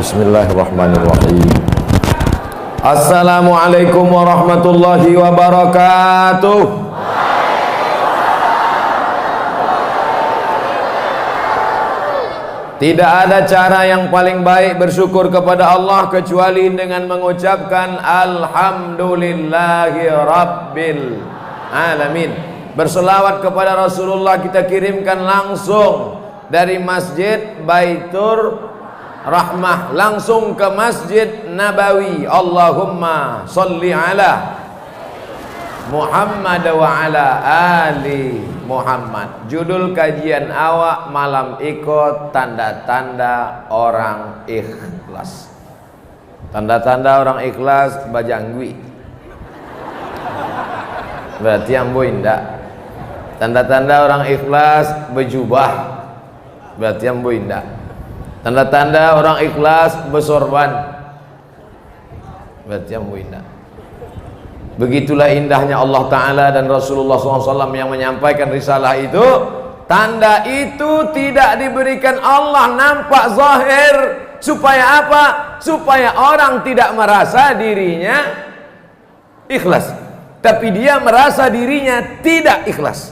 Bismillahirrahmanirrahim. Assalamualaikum warahmatullahi wabarakatuh. Tidak ada cara yang paling baik bersyukur kepada Allah kecuali dengan mengucapkan Alhamdulillahi Rabbil Alamin. Berselawat kepada Rasulullah kita kirimkan langsung dari Masjid Baitur Rahmah langsung ke Masjid Nabawi. Allahumma sholli ala Muhammad wa ala ali Muhammad. Judul kajian awak malam ikut tanda-tanda orang ikhlas. Tanda-tanda orang ikhlas bajanggui. Berarti ambo indak. Tanda-tanda orang ikhlas berjubah. Berarti ambo indak. Tanda-tanda orang ikhlas bersorban. Berarti ambo indah. Begitulah indahnya Allah Ta'ala dan Rasulullah SAW yang menyampaikan risalah itu. Tanda itu tidak diberikan Allah nampak zahir. Supaya apa? Supaya orang tidak merasa dirinya ikhlas, tapi dia merasa dirinya tidak ikhlas.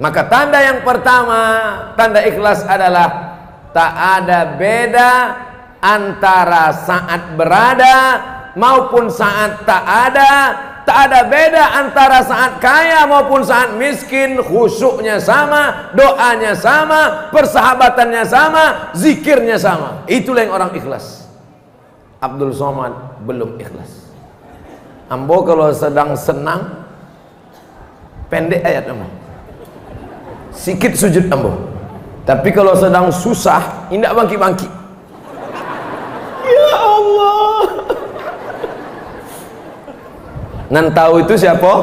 Maka tanda yang pertama, tanda ikhlas adalah tak ada beda antara saat berada maupun saat tak ada. Tak ada beda antara saat kaya maupun saat miskin. Khusyuknya sama, doanya sama, persahabatannya sama, zikirnya sama. Itulah yang orang ikhlas. Abdul Somad belum ikhlas. Ambo kalau sedang senang pendek ayat ambo, sikit sujud ambo. Tapi kalau sedang susah, indak bangki-bangki. Ya Allah. Nan tahu itu siapa?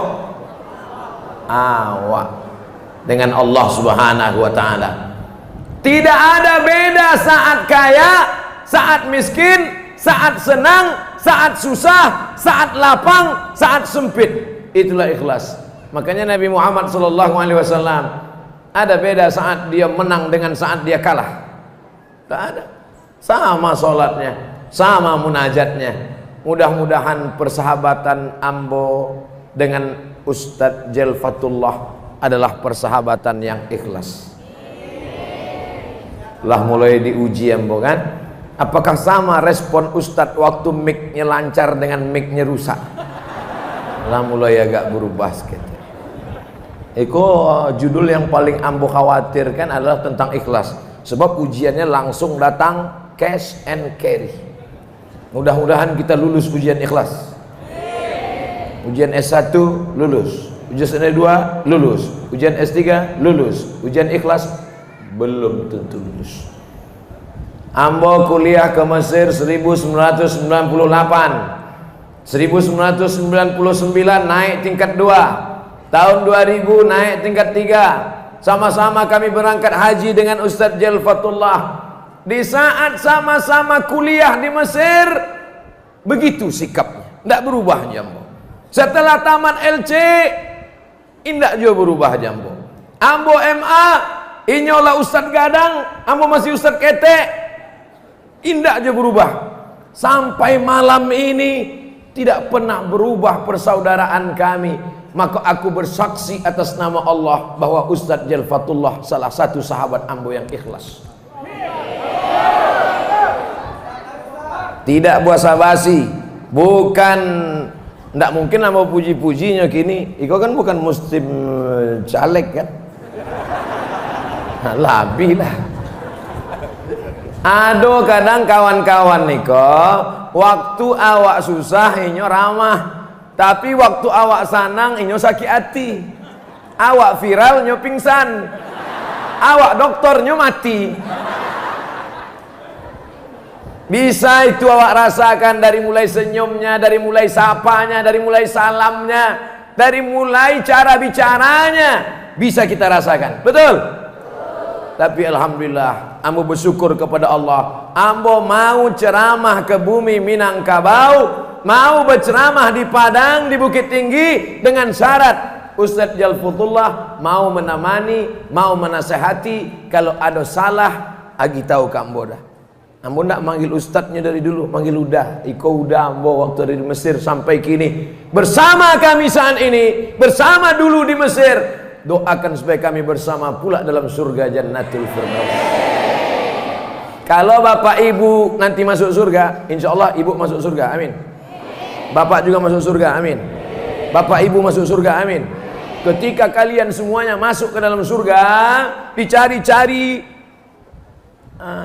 Awak dengan Allah Subhanahu wa Ta'ala. Tidak ada beda saat kaya, saat miskin, saat senang, saat susah, saat lapang, saat sempit. Itulah ikhlas. Makanya Nabi Muhammad SAW, ada beda saat dia menang dengan saat dia kalah? Tak ada. Sama sholatnya, sama munajatnya. Mudah-mudahan persahabatan ambo dengan Ustadz Jelfatullah adalah persahabatan yang ikhlas. Lah mulai diuji ambo kan? Apakah sama respon Ustadz waktu mic-nya lancar dengan mic-nya rusak? Lah mulai agak berubah sedikit. Judul yang paling ambo khawatirkan adalah tentang ikhlas. Sebab ujiannya langsung datang cash and carry. Mudah-mudahan kita lulus ujian ikhlas. Ujian S1 lulus, ujian S2 lulus, ujian S3 lulus, ujian ikhlas belum tentu lulus. Ambo kuliah ke Mesir 1998, 1999 naik tingkat 2. Tahun 2000 naik tingkat 3. Sama-sama kami berangkat haji dengan Ustadz Jelfatullah. Di saat sama-sama kuliah di Mesir, begitu sikapnya, tidak berubah jambo. Setelah tamat LC, tidak juga berubah jambo. Ambo MA, inyolah Ustadz Gadang, ambo masih Ustadz Kete, tidak juga berubah. Sampai malam ini tidak pernah berubah persaudaraan kami. Maka aku bersaksi atas nama Allah bahwa Ustadz Jelfatullah salah satu sahabat ambo yang ikhlas. Tidak basa-basi, bukan, tidak mungkin ambo puji-pujinya kini. Iko kan bukan muslim caleg kan? Nah, lebih lah. Aduh, kadang kawan-kawan niko, waktu awak susah inyo ramah, tapi waktu awak sanang inyo sakit hati. Awak viral inyo pingsan, awak doktor inyo mati. Bisa itu awak rasakan dari mulai senyumnya, dari mulai sapanya, dari mulai salamnya, dari mulai cara bicaranya, bisa kita rasakan. Betul? Tapi alhamdulillah, ambo bersyukur kepada Allah. Ambo mau ceramah ke bumi Minangkabau, mau berceramah di Padang, di Bukit Tinggi dengan syarat Ustadz Jalfutullah mau menemani, mau menasehati. Kalau ada salah, agi tahu ke ambo dah. Ambo ndak manggil ustadznya dari dulu, manggil udah. Iko udah ambo waktu dari Mesir sampai kini bersama kami saat ini, bersama dulu di Mesir. Doakan supaya kami bersama pula dalam surga Jannatul Firdaus. Kalau bapak ibu nanti masuk surga, insya Allah ibu masuk surga, amin. Bapak juga masuk surga, amin. Bapak ibu masuk surga, amin. Ketika kalian semuanya masuk ke dalam surga, dicari-cari.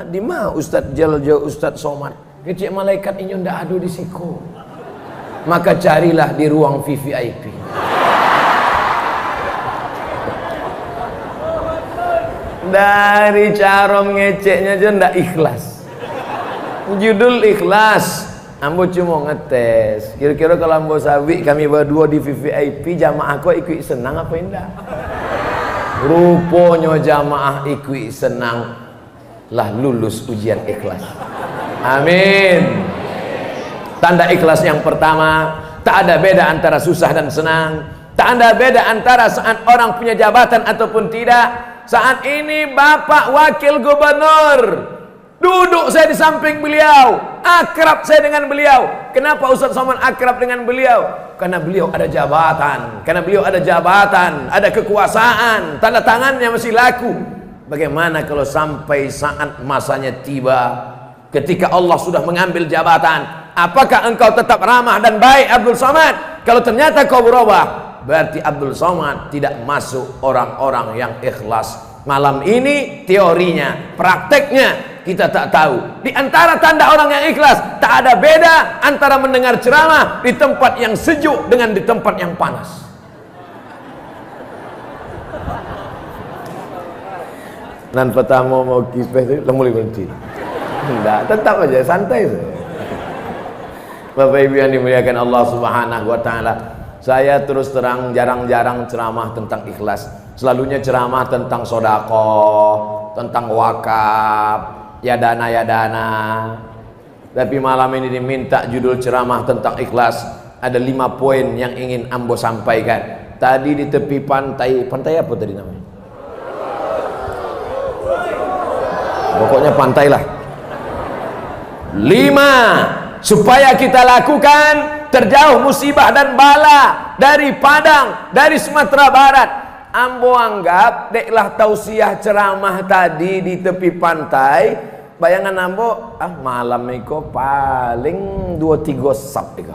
Di mana Ustadz Jaljo, Ustadz Somad? Kecik malaikat ini ndak ada di siku. Maka carilah di ruang VVIP. Dari cara ngeceknya aja ndak ikhlas. Judul ikhlas. Ambo cuma ngetes. Kira-kira kalau ambo sawi kami berdua di VVIP, jamaah kau ikut senang apa enggak? Rupanya jamaah ikut senang. Lah lulus ujian ikhlas. Amin. Tanda ikhlas yang pertama, tak ada beda antara susah dan senang. Tak ada beda antara saat orang punya jabatan ataupun tidak. Saat ini Bapak Wakil Gubernur, duduk saya di samping beliau, akrab saya dengan beliau. Kenapa Ustaz Somad akrab dengan beliau? Karena beliau ada jabatan. Karena beliau ada jabatan, ada kekuasaan, tanda tangannya masih laku. Bagaimana kalau sampai saat masanya tiba, ketika Allah sudah mengambil jabatan, apakah engkau tetap ramah dan baik Abdul Somad? Kalau ternyata kau berubah, berarti Abdul Somad tidak masuk orang-orang yang ikhlas. Malam ini teorinya, prakteknya kita tak tahu. Di antara tanda orang yang ikhlas, tak ada beda antara mendengar ceramah di tempat yang sejuk dengan di tempat yang panas. Nan pertama mau kipeh itu mulai berhenti. Enggak, tetap aja santai saja. Bapak Ibu yang dimuliakan Allah Subhanahu wa taala, saya terus terang jarang-jarang ceramah tentang ikhlas. Selalunya ceramah tentang sedekah, tentang wakaf, ya dana. Tapi malam ini diminta judul ceramah tentang ikhlas. Ada 5 poin yang ingin ambo sampaikan. Tadi di tepi pantai apa tadi namanya? Pokoknya pantai lah. 5 supaya kita lakukan terjauh musibah dan bala dari Padang, dari Sumatera Barat. Ambo anggap deklah tausiah ceramah tadi di tepi pantai. Bayangan ambo, malam iko paling 2-3 sab iko.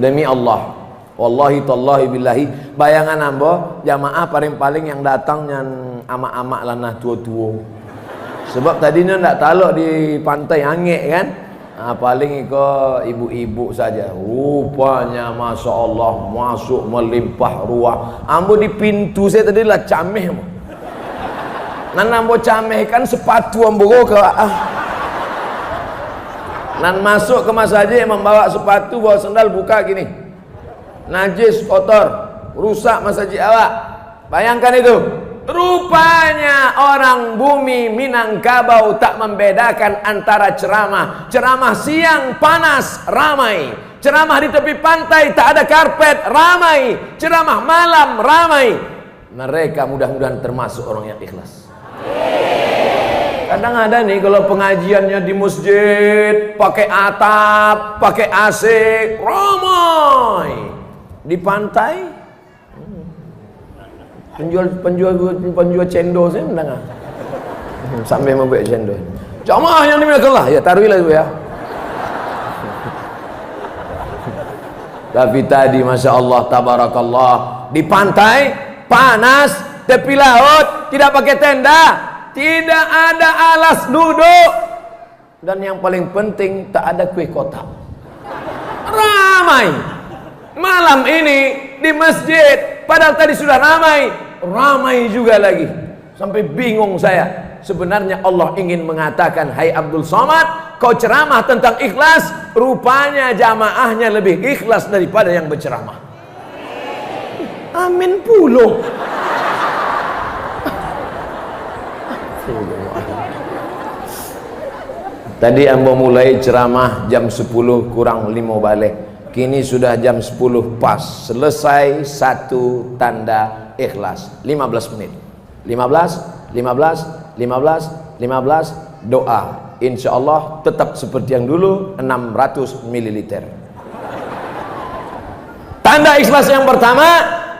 Demi Allah, wallahi tallahi billahi, bayangan ambo jamaah paling-paling yang datang yang ama-ama lanah tua-tua. Sebab tadinya ndak talok di pantai angek kan. Paling iko ibu-ibu saja. Rupanya Masya Allah masuk melimpah ruah. Ambo di pintu saya tadi lah cameh. Nan ambo cameh kan sepatu ambo ke Nan masuk ke masjid membawa sepatu, bawa sandal, buka gini. Najis, kotor, rusak masjid awak. Bayangkan itu. Rupanya orang bumi Minangkabau tak membedakan antara ceramah siang panas ramai, ceramah di tepi pantai tak ada karpet ramai, ceramah malam ramai. Mereka mudah-mudahan termasuk orang yang ikhlas. Kadang ada nih kalau pengajiannya di masjid pakai atap, pakai AC ramai, di pantai penjual cendol saya mendengar sampai membuat cendol. Jamaah yang dimuliakan Allah, ya taruhilah itu ya. Tapi tadi Masya Allah tabarakallah, di pantai panas, tepi laut, tidak pakai tenda, tidak ada alas duduk, dan yang paling penting tak ada kue kotak. Ramai malam ini di masjid, padahal tadi sudah ramai juga lagi. Sampai bingung saya. Sebenarnya Allah ingin mengatakan, hai Abdul Somad, kau ceramah tentang ikhlas, rupanya jamaahnya lebih ikhlas daripada yang berceramah. Amin puluh. Tadi ambo mulai ceramah jam 10 kurang 5 balik. Kini sudah jam 10 pas. Selesai satu tanda ikhlas. 15 menit. 15, 15, 15, 15 doa. Insya Allah tetap seperti yang dulu, 600 ml. Tanda ikhlas yang pertama,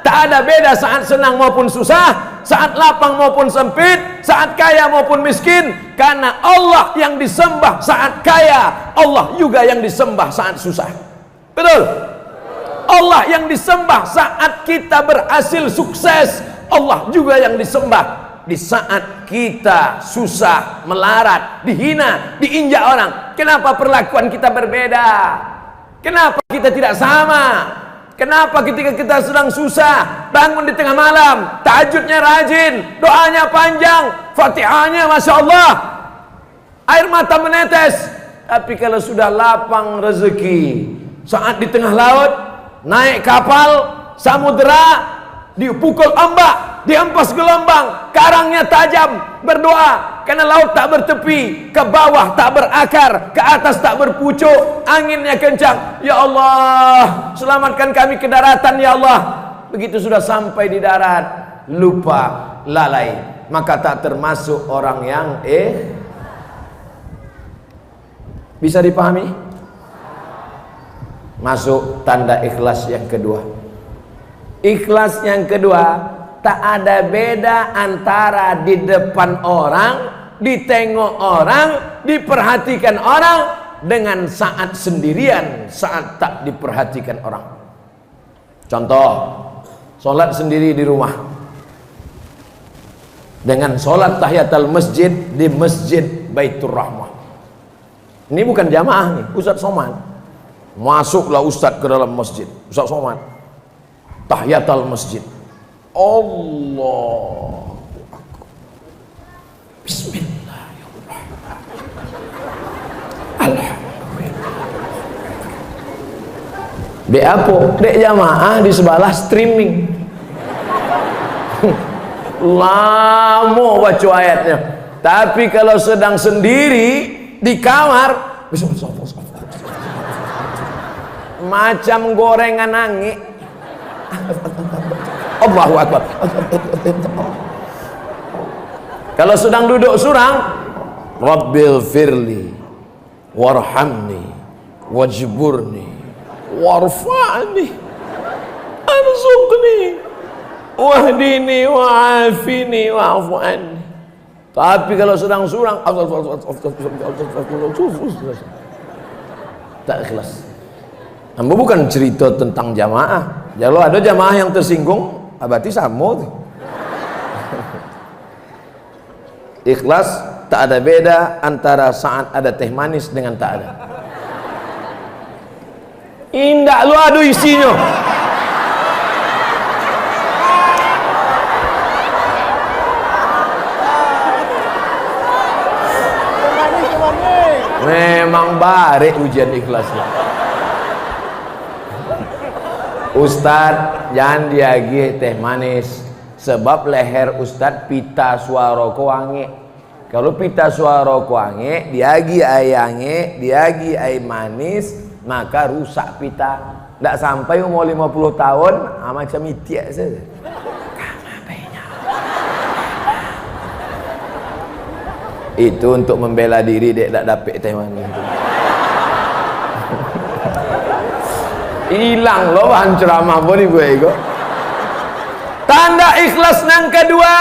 tak ada beda saat senang maupun susah, saat lapang maupun sempit, saat kaya maupun miskin, karena Allah yang disembah saat kaya, Allah juga yang disembah saat susah. Betul? Allah yang disembah saat kita berhasil sukses, Allah juga yang disembah di saat kita susah, melarat, dihina, diinjak orang. Kenapa perlakuan kita berbeda? Kenapa kita tidak sama? Kenapa ketika kita sedang susah, bangun di tengah malam, tahajudnya rajin, doanya panjang, Fatihahnya Masya Allah, air mata menetes. Tapi kalau sudah lapang rezeki, saat di tengah laut, naik kapal, samudera, dipukul ombak, dihempas gelombang, karangnya tajam, berdoa karena laut tak bertepi, ke bawah tak berakar, ke atas tak berpucuk, anginnya kencang. Ya Allah, selamatkan kami ke daratan ya Allah. Begitu sudah sampai di darat, lupa, lalai, maka tak termasuk orang yang bisa dipahami? Masuk tanda ikhlas yang kedua. Ikhlas yang kedua, tak ada beda antara di depan orang, ditengok orang, diperhatikan orang, dengan saat sendirian, saat tak diperhatikan orang. Contoh, sholat sendiri di rumah dengan sholat tahiyatul masjid di Masjid Baitur Rahmah. Ini bukan jamaah nih, Ustadz Somad. Masuklah Ustadz ke dalam masjid, Ustadz Somad, tahiyatul masjid, Allah, Bismillahirrahmanirrahim, Alhamdulillah. Dek apa? Dek jamaah di sebelah streaming. Lama baca ayatnya. Tapi kalau sedang sendiri di kamar, macam gorengan angin. Allahu Akbar. Kalau sedang duduk surang, Rabbil firli warhamni wajburni warfa'ni arzuqni wahdini wa'afini wa'afu anni. Tapi kalau sedang surang, tak ikhlas. Ambo bukan cerita tentang jamaah. Kalau ada jamaah yang tersinggung, berarti sama tuh. Ikhlas tak ada beda antara saat ada teh manis dengan tak ada. Indah lu adu isinya. Memang barik ujian ikhlasnya. Ustadz jangan diagih teh manis, sebab leher Ustadz pita suara wangi. Kalau pita suara wangi, diagi ayange, diagi air manis, maka rusak pita. Tidak sampai umur 50 tahun, macam itiak saja. Itu untuk membela diri dia tak dapat teh manis. Hilang loh bahan ceramah boleh gue ego. Tanda ikhlas yang kedua,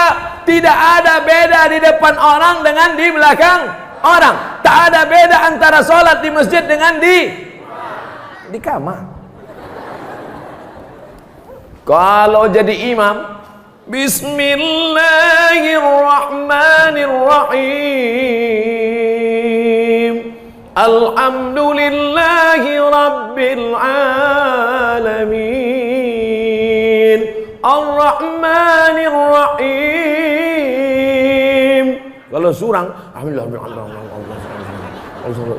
tidak ada beda di depan orang dengan di belakang orang. Tak ada beda antara sholat di masjid dengan di kamar. Kalau jadi imam, Bismillahirrahmanirrahim, Alhamdulillahi Rabbil Alamin, Ar-Rahmanirrahim. Kalau kalau surang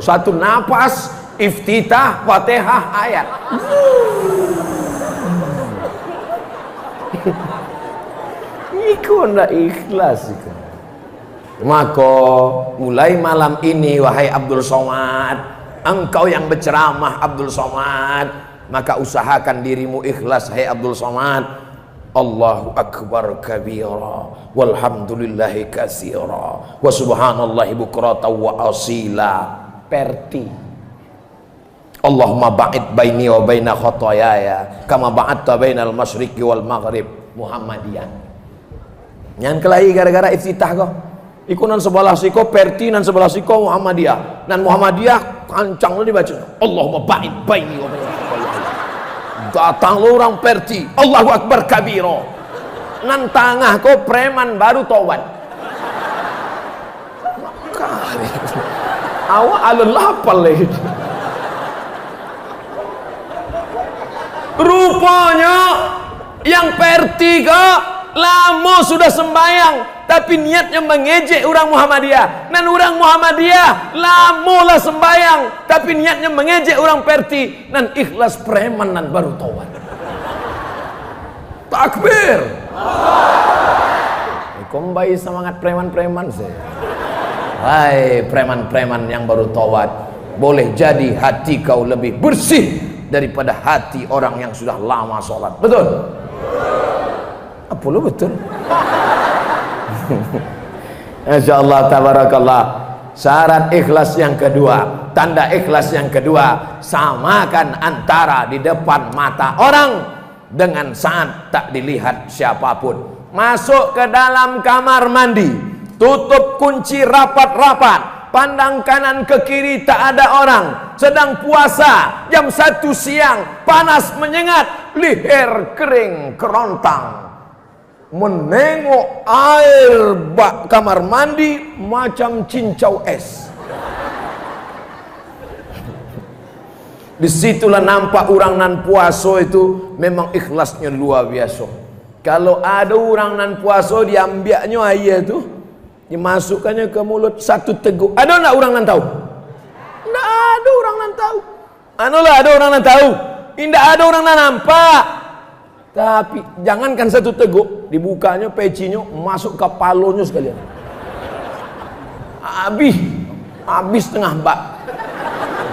satu napas iftitah Fatihah ayat. Iku ndak ikhlas iku. Maka mulai malam ini wahai Abdul Somad, engkau yang berceramah Abdul Somad, maka usahakan dirimu ikhlas hai Abdul Somad. Allahu akbar kabira walhamdulillahi katsira wa subhanallahi bukratan wa asila. Perti Allahumma ba'id baini wa baina khotoyaya kama ba'adta bainal masyriqi wal maghrib. Muhammadiyah nyan kelahi gara-gara iftitah kok iku nan sebelah siko perti nan sebelah siko Muhammadiyah nan Muhammadiyah kancang lu dibaca Allahumma ba'id baini wa baina khotoyaya. Datang lu orang perti Allahu akbar kabiro nan tangah kok preman baru tobat. Awak alun lapal lagi. Rupanya yang pertiga lama sudah sembahyang tapi niatnya mengejek orang Muhammadiyah, dan orang Muhammadiyah lama lah sembahyang tapi niatnya mengejek orang perti, dan ikhlas preman dan baru taubat. Takbir. Kombai semangat preman-preman sih. Hai preman-preman yang baru taubat, boleh jadi hati kau lebih bersih daripada hati orang yang sudah lama sholat. Betul? Apa lu betul? Insyaallah tabarakallah. Syarat ikhlas yang kedua, tanda ikhlas yang kedua, samakan antara di depan mata orang dengan saat tak dilihat siapapun. Masuk ke dalam kamar mandi, tutup kunci rapat-rapat, pandang kanan ke kiri tak ada orang, sedang puasa jam 1 siang, panas menyengat, leher kering kerontang, menengok air bak kamar mandi macam cincau es. Disitulah nampak orang nan puasa itu memang ikhlasnya luar biasa. Kalau ada orang nan puasa diambiaknya air itu, dimasukkannya ke mulut satu teguk. Ada enggak orang nan tahu? Enggak ada orang nan tahu. Anulah ada orang nan tahu. Tidak ada orang nan nampak. Tapi jangankan satu teguk, dibukanya pecinya masuk ke palonya sekalian. Habis tengah bak.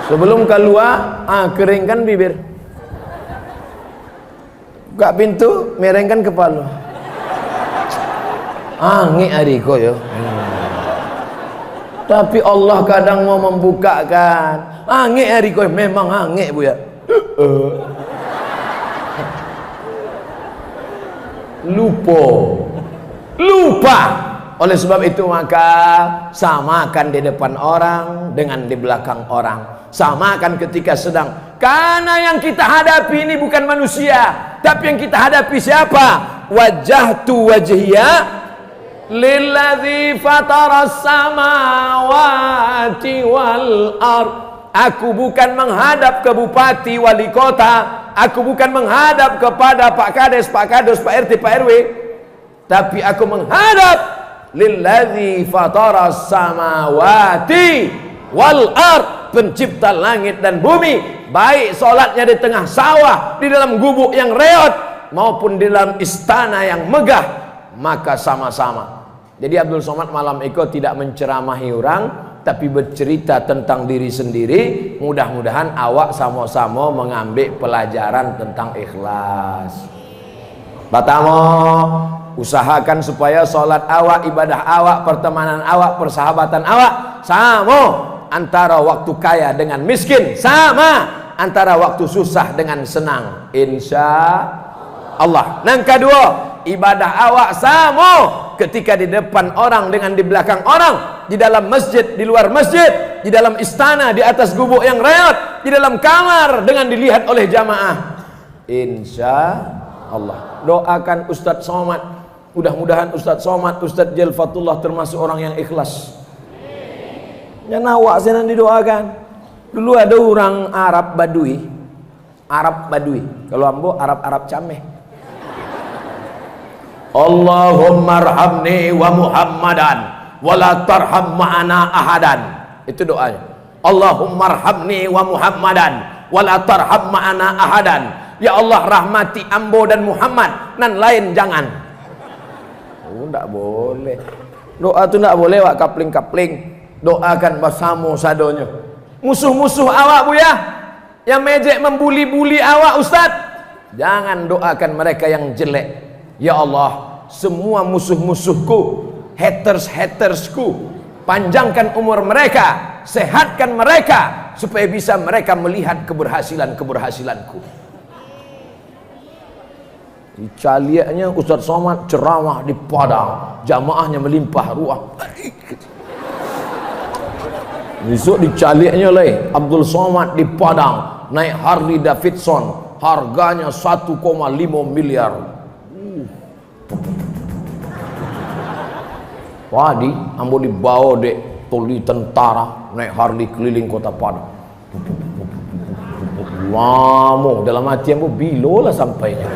Sebelum keluar, keringkan bibir. Buka pintu, merengkan kepala. Angin adiko ya. Tapi Allah kadang mau membukakan. Angin adiko memang angin bu ya. Lupa. Oleh sebab itu maka samakan di depan orang dengan di belakang orang. Samakan ketika sedang, karena yang kita hadapi ini bukan manusia, tapi yang kita hadapi siapa? Wajjahtu wajhiya lilladzi fataras samawati wal ard. Aku bukan menghadap ke bupati, wali kota, aku bukan menghadap kepada Pak Kades, Pak Kadus, Pak RT, Pak RW, tapi aku menghadap lilladzi fataras samawati wal ard, pencipta langit dan bumi. Baik solatnya di tengah sawah, di dalam gubuk yang reot, maupun di dalam istana yang megah, maka sama-sama. Jadi Abdul Somad malam itu tidak menceramahi orang, tapi bercerita tentang diri sendiri. Mudah-mudahan awak sama-sama mengambil pelajaran tentang ikhlas. Pertama, usahakan supaya solat awak, ibadah awak, pertemanan awak, persahabatan awak sama. Antara waktu kaya dengan miskin sama, antara waktu susah dengan senang, insya Allah. Yang kedua, ibadah awak sama ketika di depan orang dengan di belakang orang, di dalam masjid, di luar masjid, di dalam istana, di atas gubuk yang reot, di dalam kamar dengan dilihat oleh jamaah, insya Allah. Doakan Ustadz Somad, mudah-mudahan Ustadz Somad, Ustadz Jalfatullah termasuk orang yang ikhlas. Yang awak senang didoakan. Dulu ada orang Arab Badui. Kalau ambo Arab cameh. Allahumma arhamni wa Muhammadan wala tarham ma'ana ahadan. Itu doanya. Allahumma arhamni wa Muhammadan wala tarham ma'ana ahadan. Ya Allah, rahmati ambo dan Muhammad, nan lain jangan. Oh, enggak boleh. Doa itu enggak boleh wak kapling-kapling. Doakan bersama sadonyo. Musuh-musuh awak bu ya, yang mejek membuli-buli awak ustaz, jangan doakan mereka yang jelek. Ya Allah, semua musuh-musuhku, haters-hatersku, panjangkan umur mereka, sehatkan mereka, supaya bisa mereka melihat keberhasilanku. Caliaknya Ustaz Somad ceramah di Padang, jamaahnya melimpah ruah. Besok dicaliaknya lagi Abdul Somad di Padang naik Harley Davidson, harganya 1,5 miliar. Wadi ambo dibawa dek toli tentara naik Harley keliling kota Padang. Lama dalam hati ambo bilo lah sampainya.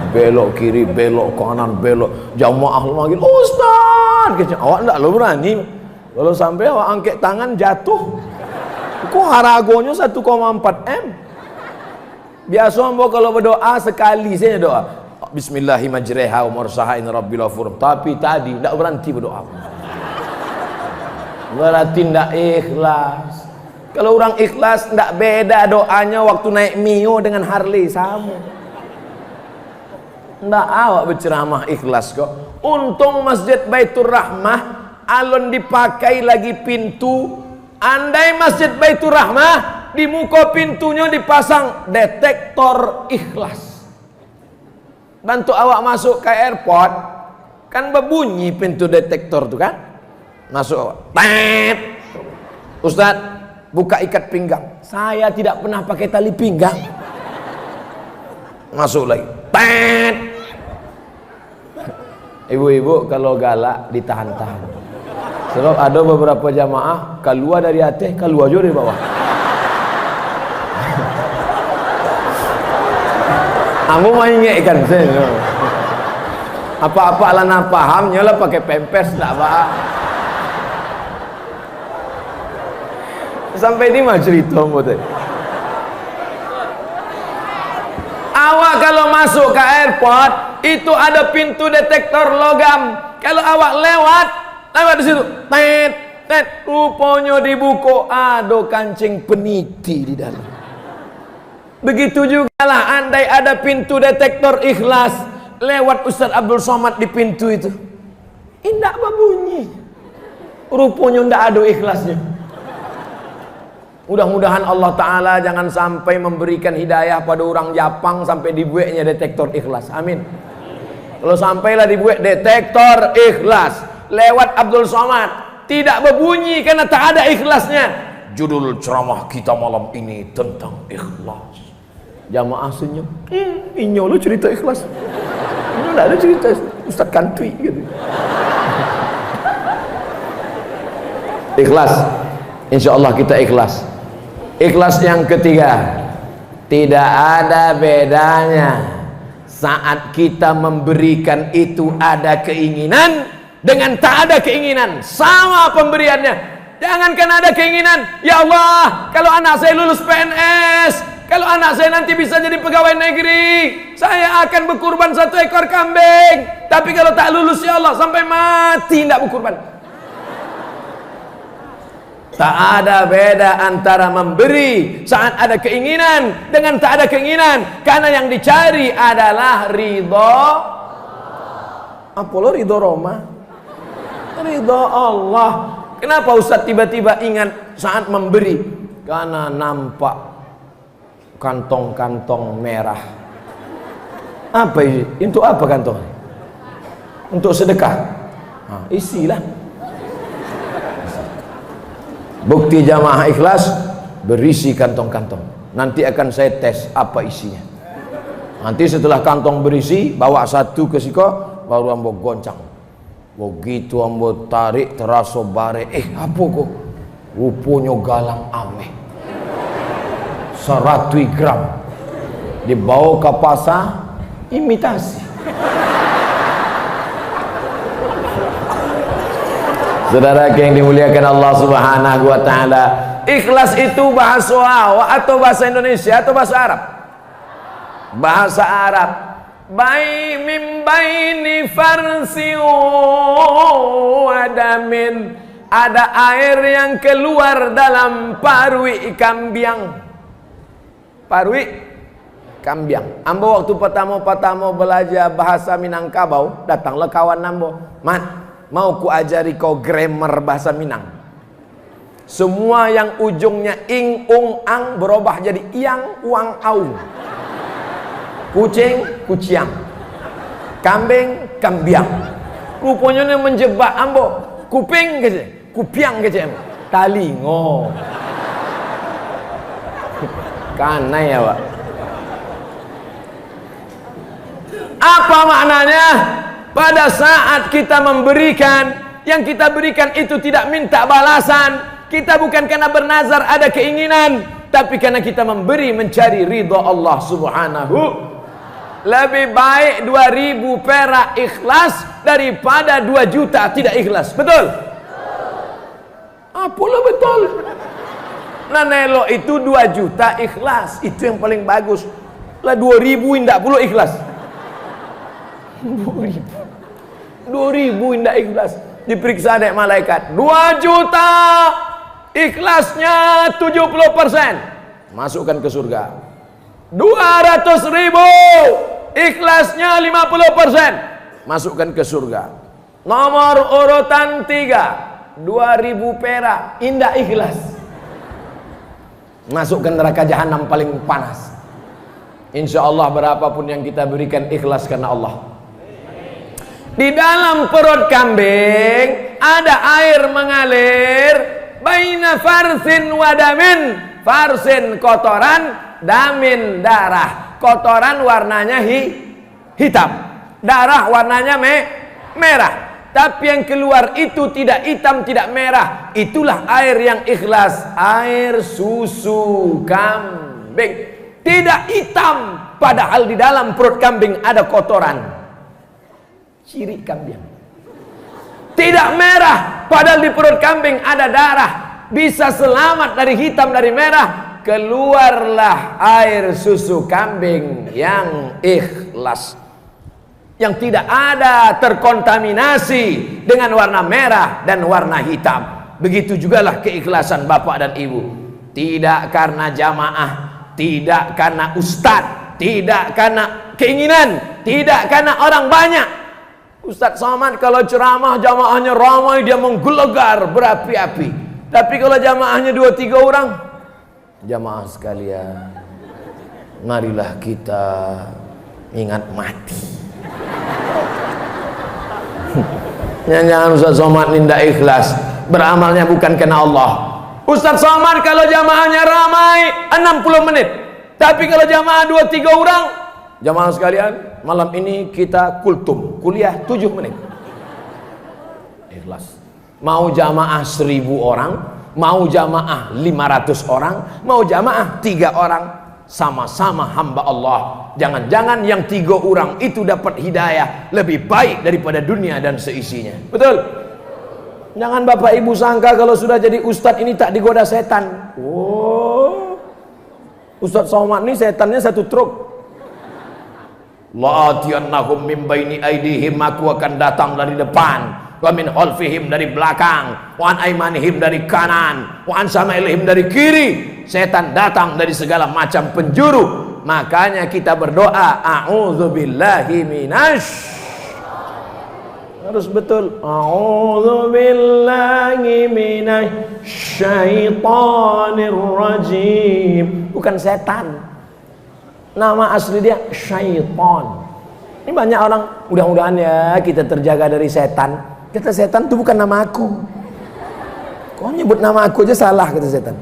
Belok kiri, belok kanan, belok. Jamaah manggil, Ustaz, awak enggak lo berani. Kalau sampai awak angkat tangan jatuh. Kok haragonya 1,4 M. Biasa ambo kalau berdoa sekali saja doa. Bismillahirrahmanirrahim wa mursahain rabbil ghafur. Tapi tadi enggak berhenti berdoa. Berarti enggak ikhlas. Kalau orang ikhlas enggak beda doanya waktu naik Mio dengan Harley sama. Ndak awak berceramah ikhlas kok. Untung Masjid Baitur Rahmah alon dipakai lagi pintu. Andai Masjid Baitur Rahmah di muka pintunya dipasang detektor ikhlas. Bantu awak masuk ke airport kan berbunyi pintu detektor tuh kan. Masuk awak. Tet. Ustaz, buka ikat pinggang. Saya tidak pernah pakai tali pinggang. Masuk lagi. Tet. Ibu-ibu kalau galak ditahan-tahan. Sebab ada beberapa jamaah keluar dari atas, keluar juga dari bawah. Kamu mau ingatkan saya. Apa-apa lah nak paham, nyolah pakai pempes tak pak. Sampai di mana cerita mbak? Awak kalau masuk ke airport itu ada pintu detektor logam. Kalau awak lewat di situ, tet, rupanya di buku ada kancing peniti di dalam. Begitu juga lah andai ada pintu detektor ikhlas, lewat Ustaz Abdul Somad di pintu itu, indah berbunyi. Rupanya ndak ada ikhlasnya. Mudah-mudahan Allah Ta'ala jangan sampai memberikan hidayah pada orang Japang sampai dibuatnya detektor ikhlas. Amin. Kalau sampailah dibuat detektor ikhlas lewat Abdul Somad, tidak berbunyi karena tak ada ikhlasnya. Judul ceramah kita malam ini tentang ikhlas. Jamaah senyum. Inyo lu cerita ikhlas. Inyo tak ada cerita Ustaz Kantui gitu. Ikhlas. InsyaAllah kita ikhlas. Ikhlas yang ketiga, tidak ada bedanya saat kita memberikan itu ada keinginan dengan tak ada keinginan, sama pemberiannya. Jangankan ada keinginan, ya Allah, kalau anak saya lulus PNS, kalau anak saya nanti bisa jadi pegawai negeri, saya akan berkurban 1 ekor kambing. Tapi kalau tak lulus, ya Allah, sampai mati tidak berkurban. Tak ada beda antara memberi saat ada keinginan dengan tak ada keinginan. Karena yang dicari adalah ridho. Apa lo ridho Roma? Ridho Allah. Kenapa Ustaz tiba-tiba ingat saat memberi? Karena nampak kantong-kantong merah. Apa ini? Untuk apa kantong? Untuk sedekah. Nah, isilah. Bukti jamaah ikhlas berisi kantong-kantong. Nanti akan saya tes apa isinya. Nanti setelah kantong berisi, bawa satu ke siko, baru ambo goncang. Begitu ambo tarik terasa bare. Apa kok? Rupanya galang ameh. 100 gram. Dibawa ke pasar, imitasi. Saudara yang dimuliakan Allah Subhanahu wa taala, ikhlas itu bahasa Jawa atau bahasa Indonesia atau bahasa Arab? Bahasa Arab. Min baini farsi wa damin, ada air yang keluar dalam parui kambiang. Parui kambiang. Ambo waktu pertama belajar bahasa Minangkabau, datanglah kawan ambo, "Mat, mau ku ajari kau grammar bahasa Minang." Semua yang ujungnya ing, ung, ang berubah jadi iang, uang, au. Kucing, kuciang. Kambing, kambiang. Rupanya ini menjebak ambo. Kuping kece, kupiang kece. Talingo. Kana ya, Pak. Apa maknanya? Pada saat kita memberikan, yang kita berikan itu tidak minta balasan. Kita bukan karena bernazar ada keinginan, tapi karena kita memberi mencari ridha Allah Subhanahu. Lebih baik 2000 perak ikhlas daripada 2 juta tidak ikhlas. Betul? Apalah betul. Nah nelo itu 2 juta ikhlas, itu yang paling bagus. Lah 2000 indak pula ikhlas. 2000 indak ikhlas. Diperiksa dek malaikat, 2 juta ikhlasnya 70%, masukkan ke surga. 200.000 ikhlasnya 50%, masukkan ke surga. Nomor urutan 3, 2000 perak indah ikhlas, masukkan neraka jahanam paling panas. Insya Allah berapapun yang kita berikan ikhlas karena Allah. Di dalam perut kambing ada air mengalir, baina farsin wadamin. Farsin kotoran, damin darah. Kotoran warnanya hitam, darah warnanya merah. Tapi yang keluar itu tidak hitam, tidak merah. Itulah air yang ikhlas, air susu kambing. Tidak hitam, padahal di dalam perut kambing ada kotoran. Ciri kambing. Tidak merah, padahal di perut kambing ada darah. Bisa selamat dari hitam, dari merah. Keluarlah air susu kambing yang ikhlas, yang tidak ada terkontaminasi dengan warna merah dan warna hitam. Begitu jugalah keikhlasan bapak dan ibu. Tidak karena jamaah, tidak karena ustadz, tidak karena keinginan, tidak karena orang banyak. Ustadz Somad kalau ceramah jamaahnya ramai, dia menggelegar berapi-api. Tapi kalau jamaahnya 2-3 orang, jamaah sekalian, marilah kita ingat mati. Jangan Ustadz Somad ninda ikhlas, beramalnya bukan karena Allah. Ustadz Somad kalau jamaahnya ramai 60 menit, tapi kalau jamaah 2-3 orang, jamaah sekalian, malam ini kita kultum, kuliah 7 menit. Ikhlas. Mau jamaah 1000 orang, mau jamaah 500 orang, mau jamaah 3 orang, sama-sama hamba Allah. Jangan-jangan yang 3 orang itu dapat hidayah lebih baik daripada dunia dan seisinya. Betul? Jangan bapak ibu sangka kalau sudah jadi ustadz ini tak digoda setan. Oh, Ustadz Somad ini setannya 1 truk. La'atiyannahum min baini aidihim, aku akan datang dari depan, wa min khalfihim dari belakang, wa an aimanihim dari kanan, wa an samailihim dari kiri. Setan datang dari segala macam penjuru. Makanya kita berdoa, a'udzubillahi minasy, harus betul, a'udzubillahi minasyaitonir rajim. Bukan setan, nama asli dia syaitan. Ini banyak orang, mudah-mudahan ya kita terjaga dari setan. Kata setan itu bukan nama aku. Kau nyebut nama aku aja salah, kata setan.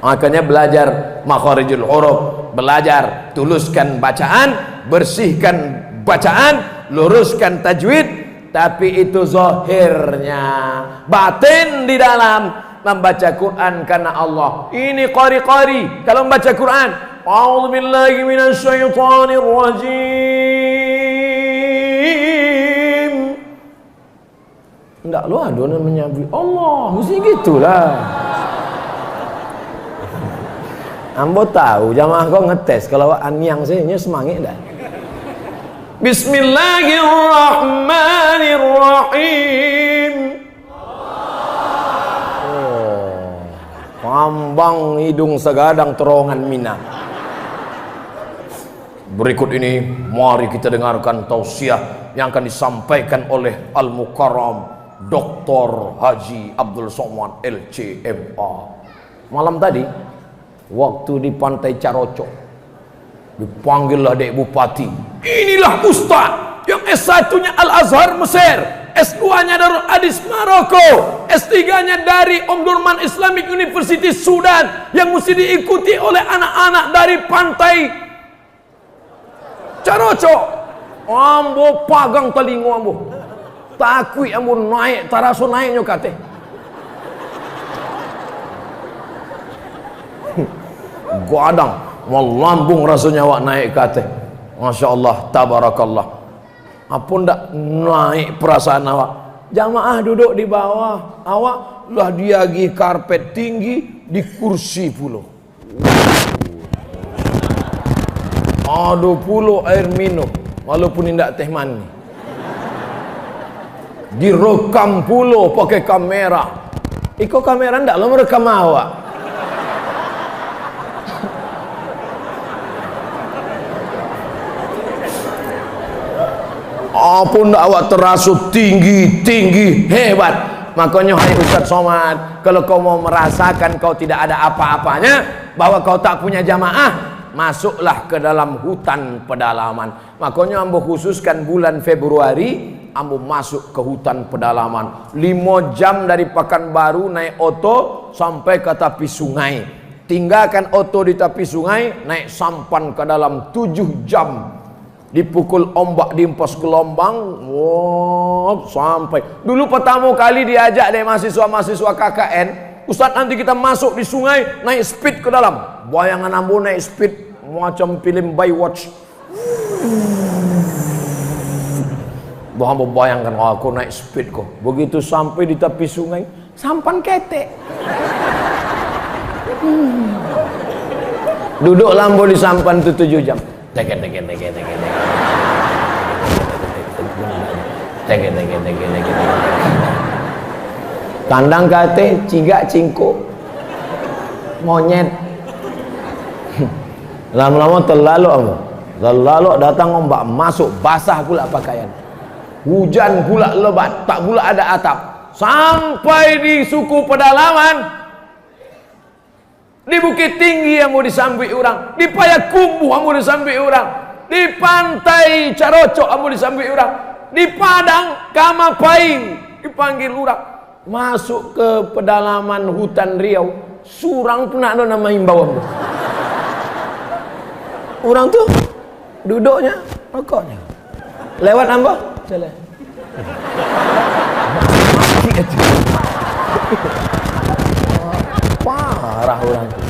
Makanya belajar makharijul huruf, belajar tuluskan bacaan, bersihkan bacaan, luruskan tajwid. Tapi itu zahirnya, batin di dalam membaca Quran karena Allah. Ini qari-qari kalau membaca Quran, a'udzu billahi minasyaitonir rajim. Enggak lo ada namanya Allah, mesti gitulah. Ambo tahu jamaah kau ngetes kalau anyang sehnya semangit dah. Bismillahirrahmanirrahim. Oh, pambang hidung segadang terongan mina. Berikut ini mari kita dengarkan tausiah yang akan disampaikan oleh Al-Mukarram Dr. Haji Abdul Somad LCMA. Malam tadi waktu di Pantai Carocok dipanggillah Dek Bupati. Inilah Ustaz yang S1-nya Al-Azhar Mesir, S2-nya Darul Hadis Maroko, S3-nya dari Omdurman Islamic University Sudan, yang mesti diikuti oleh anak-anak dari Pantai Carocok. Ambo pagang telinga ambo, takui ambo naik taraso naiknya kate. Gadang melambung rasanya awak naik kate. Masya Allah, tabarakallah. Apa ndak naik perasaan awak? Jamaah duduk di bawah, awak lah diagi karpet tinggi di kursi pulau. Aduh pulau air minum, walaupun tidak teh mani. Direkam pulau pakai kamera. Iko kamera ndak lo merekam awak. Apa ndak awak terasut tinggi hebat. Makanya hai Ustaz Somad, kalau kau mau merasakan kau tidak ada apa-apanya, bahwa kau tak punya jamaah, masuklah ke dalam hutan pedalaman. Makanya ambo khususkan bulan Februari ambo masuk ke hutan pedalaman 5 jam dari Pekanbaru naik oto sampai ke tepi sungai, tinggalkan oto di tepi sungai, naik sampan ke dalam 7 jam, dipukul ombak, diempos gelombang, wow, sampai dulu pertama kali diajak dari mahasiswa-mahasiswa KKN, Ustaz nanti kita masuk di sungai naik speed ke dalam. Bayangan ambo naik speed macam film Baywatch. Ambo bayangkan aku naik speed kok. Begitu sampai di tepi sungai, sampan ketek. Duduk lambo di sampan itu 7 jam. Teke. Kandang kate, cigak cingko, monyet. Lama-lama terlalu datang ombak, masuk basah pula pakaian. Hujan pula lebat, tak pula ada atap. Sampai di suku pedalaman, di Bukit Tinggi yang mau disambi orang, di Payakumbuh yang mau disambi orang, di Pantai Carocok yang mau disambi orang, di Padang Kamapaing dipanggil orang. Masuk ke pedalaman hutan Riau, surang pun ada nama himbauan. Orang tuh duduknya, rokoknya. Lewat ambo, jalan. Parah orang tuh.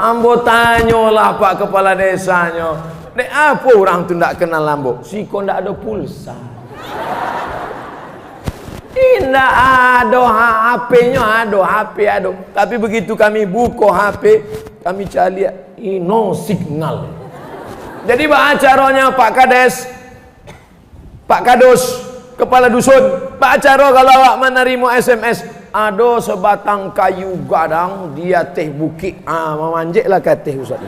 Ambo tanyalah Pak Kepala Desanya, dek apa orang tuh ndak kenal ambo? Siko ndak ada pulsa. Tidak ada HP-nya, HP ada. Tapi begitu kami buka HP, kami cari no signal. Jadi acaranya Pak Kades, Pak Kadus, Kepala Dusun, Pak Acaro kalau awak menerima SMS, ada sebatang kayu gadang, dia teh bukit, memanjeklah ke teh Ustaz.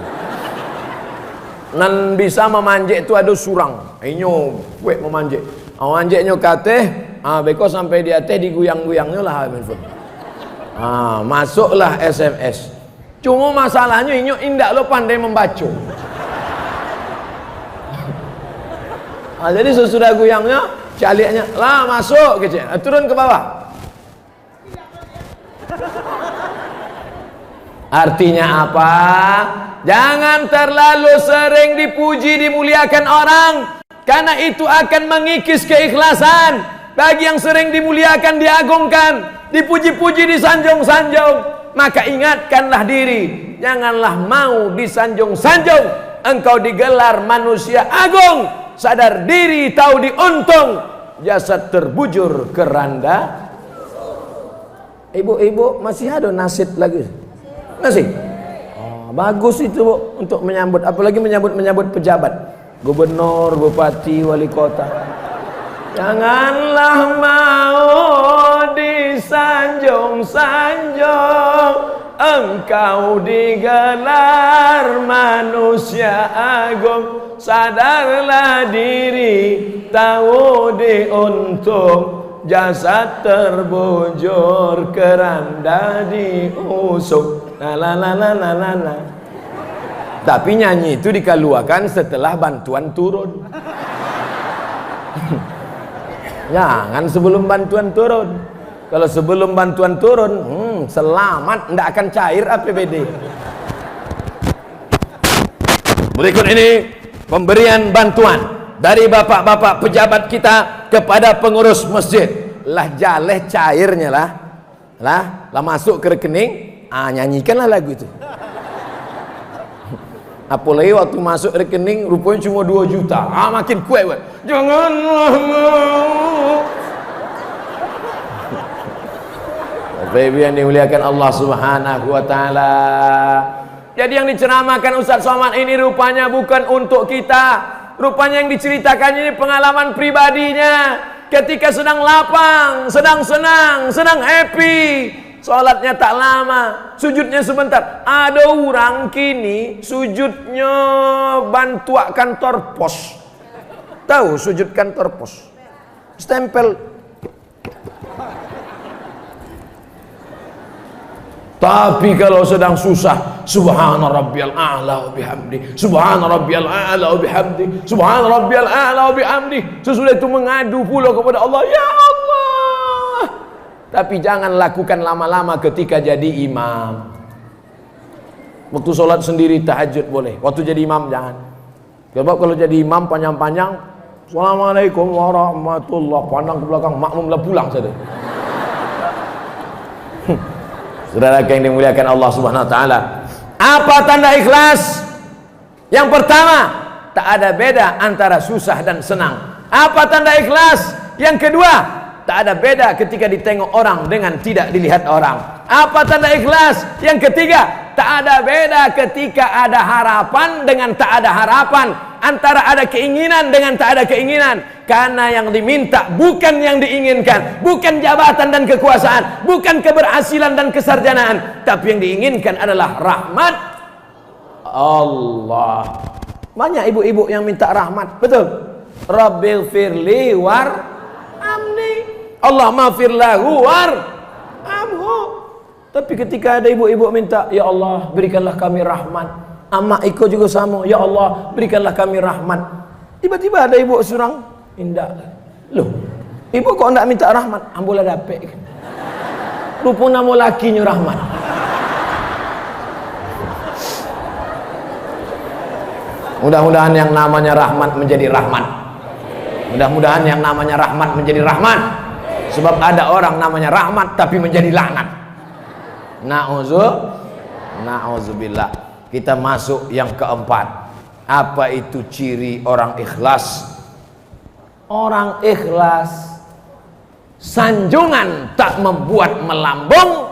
Nan bisa memanjek itu ada surang, inyo kuek memanjek. Memanjeknya ke teh, beko sampai dia teh diguyang-guyangnya lah handphone. Masuklah SMS. Cuma masalahnya inyo indak lo pandai membaca. Jadi sesudah guyangnya, caliknya lah masuk kecil, turun ke bawah. Artinya apa? Jangan terlalu sering dipuji, dimuliakan orang, karena itu akan mengikis keikhlasan. Bagi yang sering dimuliakan, diagungkan, dipuji-puji, disanjung-sanjung, maka ingatkanlah diri, janganlah mau disanjung-sanjung. Engkau digelar manusia agung, sadar diri, tahu diuntung, jasad terbujur keranda Ibu-ibu masih ada nasid lagi? Masih? Oh, bagus itu Bu, untuk menyambut, apalagi menyambut pejabat, gubernur, bupati, wali kota. Janganlah mau disanjung-sanjung, engkau digelar manusia agung. Sadarlah diri, tahu diuntung, jasad terbujur, keranda diusung. La. Tapi nyanyi itu dikeluarkan setelah bantuan turun. Jangan sebelum bantuan turun. Kalau sebelum bantuan turun, selamat, tidak akan cair APBD. Berikut ini pemberian bantuan dari bapak-bapak pejabat kita kepada pengurus masjid. Lah jaleh cairnya lah masuk ke rekening, nyanyikanlah lagu itu. Apalagi waktu masuk rekening rupanya cuma 2 juta, makin kue. Janganlah mau. Bapak yang dimuliakan Allah Subhanahu wa taala. Jadi yang diceramahkan Ustaz Somad ini rupanya bukan untuk kita. Rupanya yang diceritakan ini pengalaman pribadinya. Ketika sedang lapang, sedang senang, sedang happy, sholatnya tak lama, sujudnya sebentar. Ada orang kini sujudnya bantua kantor pos. Tahu sujud kantor pos? Stempel. Tapi kalau sedang susah, subhana rabbiyal a'la wa bihamdi, subhana rabbiyal a'la wa bihamdi, subhana rabbiyal a'la wa bihamdi. Sesudah itu mengadu pula kepada Allah, ya Allah. Tapi jangan lakukan lama-lama ketika jadi imam. Waktu sholat sendiri tahajud boleh, waktu jadi imam jangan. Sebab kalau jadi imam panjang-panjang, assalamualaikum warahmatullah, pandang ke belakang, makmum lah pulang saja. Saudara yang dimuliakan Allah Subhanahu wa taala. Apa tanda ikhlas? Yang pertama, tak ada beda antara susah dan senang. Apa tanda ikhlas? Yang kedua, tak ada beda ketika ditengok orang dengan tidak dilihat orang. Apa tanda ikhlas? Yang ketiga, tak ada beda ketika ada harapan dengan tak ada harapan, antara ada keinginan dengan tak ada keinginan. Karena yang diminta bukan yang diinginkan, bukan jabatan dan kekuasaan, bukan keberhasilan dan kesarjanaan, tapi yang diinginkan adalah rahmat Allah. Banyak ibu-ibu yang minta rahmat, betul? Rabbighfirli warhamni, Allah maghfir lahu warhamhu. Tapi ketika ada ibu-ibu minta, ya Allah berikanlah kami rahmat. Amak Iko juga sama, ya Allah berikanlah kami rahmat. Tiba-tiba ada ibu surang, indah. Loh, ibu kok enggak minta rahmat? Ambolah dapet. Rupa nama lakinya rahmat. Mudah-mudahan yang namanya rahmat menjadi rahmat. Mudah-mudahan yang namanya rahmat menjadi rahmat. Sebab ada orang namanya rahmat tapi menjadi laknat. Na'udzubillah. Kita masuk yang keempat. Apa itu ciri orang ikhlas? Orang ikhlas, sanjungan tak membuat melambung,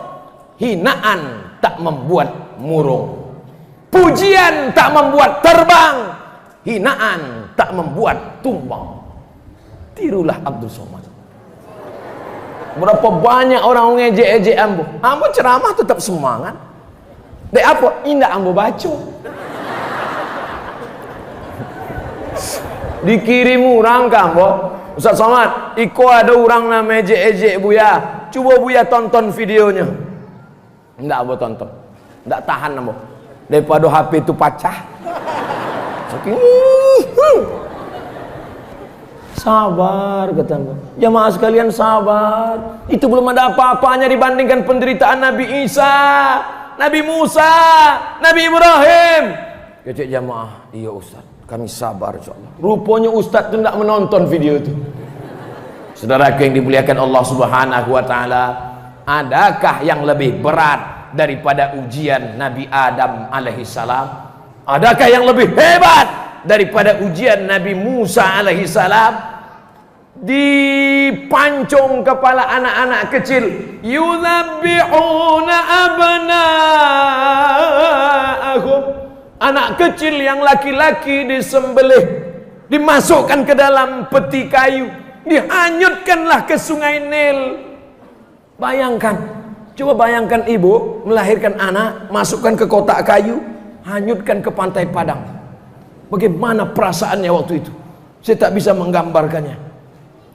hinaan tak membuat murung, pujian tak membuat terbang, hinaan tak membuat tumbang. Tirulah Abdul Somad. Berapa banyak orang ngejek-ejek ambo. Ambo ceramah tetap semangat. Dek apa? Indah ambo baca. Dikirim orang kambo, Ustaz Somad, Iko ada orang nama ejek-ejek Buya. Coba Buya tonton videonya. Enggak ambo tonton. Enggak tahan ambo. Daripada HP itu pecah. Sabar kata ambo. Jamaah sekalian sabar. Itu belum ada apa-apanya dibandingkan penderitaan Nabi Isa, Nabi Musa, Nabi Ibrahim. Kecik jamaah, iya Ustaz, kami sabar insyaallah. Rupanya Ustaz itu tidak menonton video itu. Saudaraku yang dimuliakan Allah Subhanahu wa taala, adakah yang lebih berat daripada ujian Nabi Adam alaihissalam? Adakah yang lebih hebat daripada ujian Nabi Musa alaihissalam? dipancung kepala anak-anak kecil, yuzabbihuna abna'ahum, anak kecil yang laki-laki disembelih, dimasukkan ke dalam peti kayu, dihanyutkanlah ke sungai Nil. Bayangkan, coba bayangkan ibu melahirkan anak, masukkan ke kotak kayu, hanyutkan ke pantai Padang. Bagaimana perasaannya waktu itu? Saya tak bisa menggambarkannya.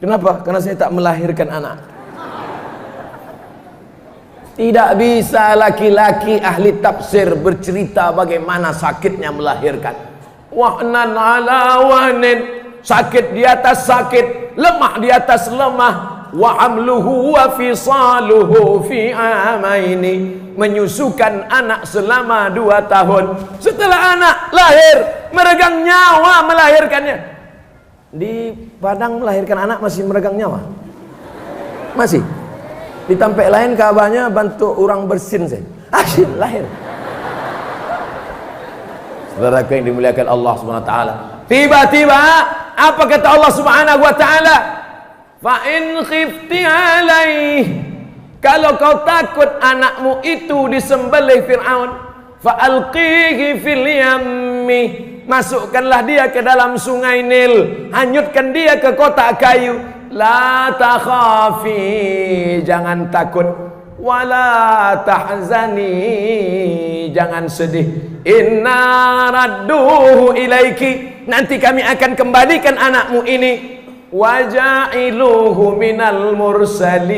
Kenapa? Karena saya tak melahirkan anak. Tidak bisa laki-laki ahli tafsir bercerita bagaimana sakitnya melahirkan. Wahnan ala wahnin, sakit di atas sakit, lemah di atas lemah. Wa hamluhu wa fisaluhu fi amaini, menyusukan anak selama 2 tahun. Setelah anak lahir, meregang nyawa melahirkannya. Di Padang melahirkan anak masih meregang nyawa? Masih? Di tempat lain kabarnya bantu orang bersin saya. Asyik lahir. Saudaraku yang dimuliakan Allah Subhanahu wa taala. Tiba-tiba apa kata Allah Subhanahu wa taala? Fa in khifti alaih, kalau kau takut anakmu itu disembelih Fir'aun, fa alqihi fil yammi, masukkanlah dia ke dalam sungai Nil, hanyutkan dia ke kotak kayu. La takhafi, jangan takut, wala tahzani, jangan sedih. Inna radduhu ilaiki, nanti kami akan kembalikan anakmu ini. Waja'iluhu minal mursalin,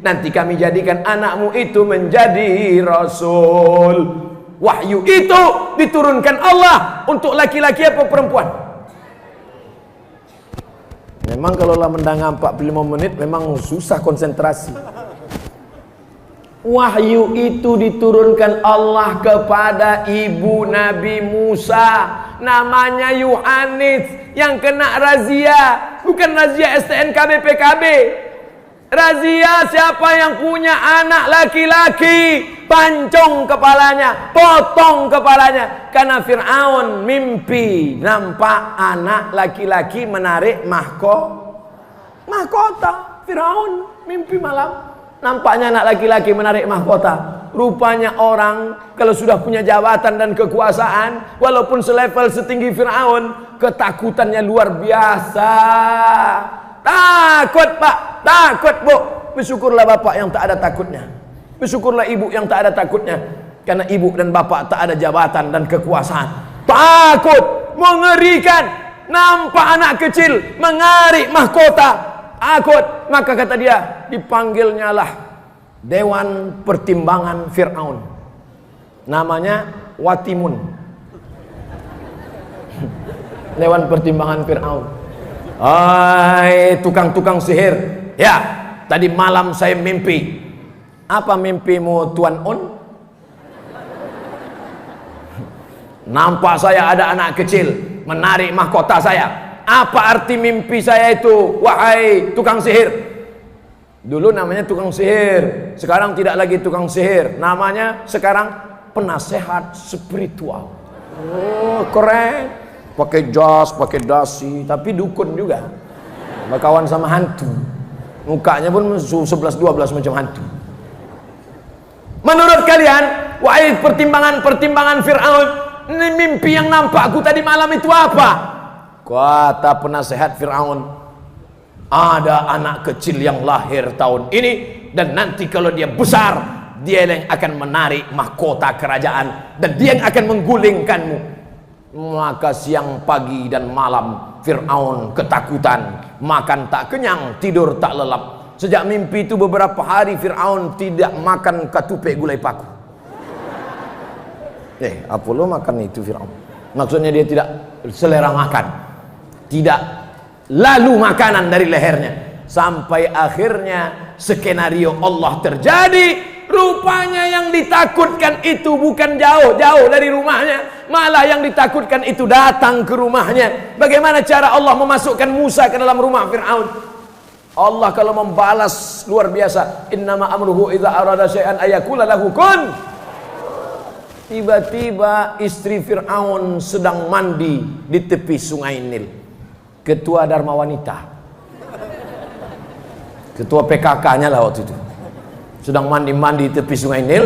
nanti kami jadikan anakmu itu menjadi rasul. Wahyu itu diturunkan Allah untuk laki-laki apa perempuan? Memang kalau lah mendengar 45 menit memang susah konsentrasi. Wahyu itu diturunkan Allah kepada ibu Nabi Musa, namanya Yohanes, yang kena razia. Bukan razia STNK BPKB, razia siapa yang punya anak laki-laki, pancung kepalanya, potong kepalanya. Karena Fir'aun mimpi nampak anak laki-laki menarik mahkota. Fir'aun mimpi malam, nampaknya anak laki-laki menarik mahkota. Rupanya orang kalau sudah punya jabatan dan kekuasaan, walaupun selevel setinggi Fir'aun, ketakutannya luar biasa. Takut pak, takut bu. Bersyukurlah bapak yang tak ada takutnya, bersyukurlah ibu yang tak ada takutnya. Karena ibu dan bapak tak ada jabatan dan kekuasaan. Takut, mengerikan. Nampak anak kecil mengarik mahkota, takut. Maka kata dia, dipanggilnya lah Dewan Pertimbangan Fir'aun, namanya Watimun. Dewan Pertimbangan Fir'aun. Hai tukang-tukang sihir, ya tadi malam saya mimpi. Apa mimpimu Tuan On? Nampak saya ada anak kecil menarik mahkota saya. Apa arti mimpi saya itu, wahai tukang sihir? Dulu namanya tukang sihir, sekarang tidak lagi tukang sihir, namanya sekarang penasehat spiritual. Oh keren, pakai jas, pakai dasi, tapi dukun juga, berkawan sama hantu, mukanya pun 11-12 macam hantu. Menurut kalian, wahai pertimbangan Fir'aun, ini mimpi yang nampakku tadi malam itu apa? Kata penasehat Fir'aun, ada anak kecil yang lahir tahun ini, dan nanti kalau dia besar, dia yang akan menarik mahkota kerajaan, dan dia yang akan menggulingkanmu. Maka siang, pagi, dan malam Fir'aun ketakutan, makan tak kenyang, tidur tak lelap. Sejak mimpi itu beberapa hari Fir'aun tidak makan katupe gulai paku. Apa lo makan itu Fir'aun? Maksudnya dia tidak selera makan, tidak lalu makanan dari lehernya. Sampai akhirnya skenario Allah terjadi. Rupanya yang ditakutkan itu bukan jauh-jauh dari rumahnya, malah yang ditakutkan itu datang ke rumahnya. Bagaimana cara Allah memasukkan Musa ke dalam rumah Fir'aun? Allah kalau membalas luar biasa. Innama amruhu idza arada syai'an ayakula lahu kun. Tiba-tiba istri Fir'aun sedang mandi di tepi sungai Nil. ketua Dharma Wanita, ketua PKK-nya lah waktu itu, sedang mandi-mandi tepi Sungai Nil.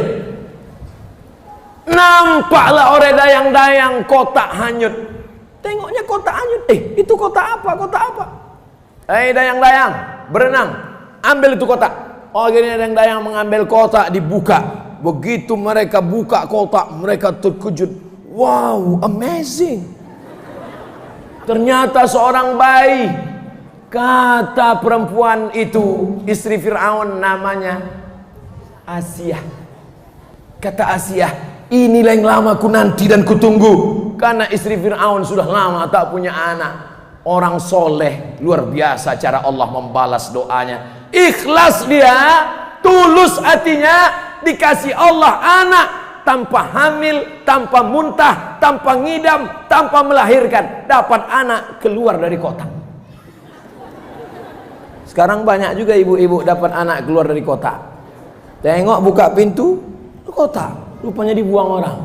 Nampaklah oleh dayang-dayang kotak hanyut. Tengoknya kotak hanyut. Itu kotak apa? Kotak apa? Dayang-dayang berenang, ambil itu kotak. Oh, akhirnya dayang-dayang mengambil kotak, dibuka. Begitu mereka buka kotak, mereka terkejut. Wow, amazing. Ternyata seorang bayi. Kata perempuan itu, istri Fir'aun, namanya Asiyah. Kata Asiyah, inilah yang lama ku nanti dan ku tunggu. Karena istri Fir'aun sudah lama tak punya anak. Orang soleh, luar biasa cara Allah membalas doanya. Ikhlas dia, tulus hatinya, dikasih Allah anak, tanpa hamil, tanpa muntah, tanpa ngidam, tanpa melahirkan, dapat anak keluar dari kotak. Sekarang banyak juga ibu-ibu dapat anak keluar dari kotak. Tengok buka pintu, kotak, rupanya dibuang orang.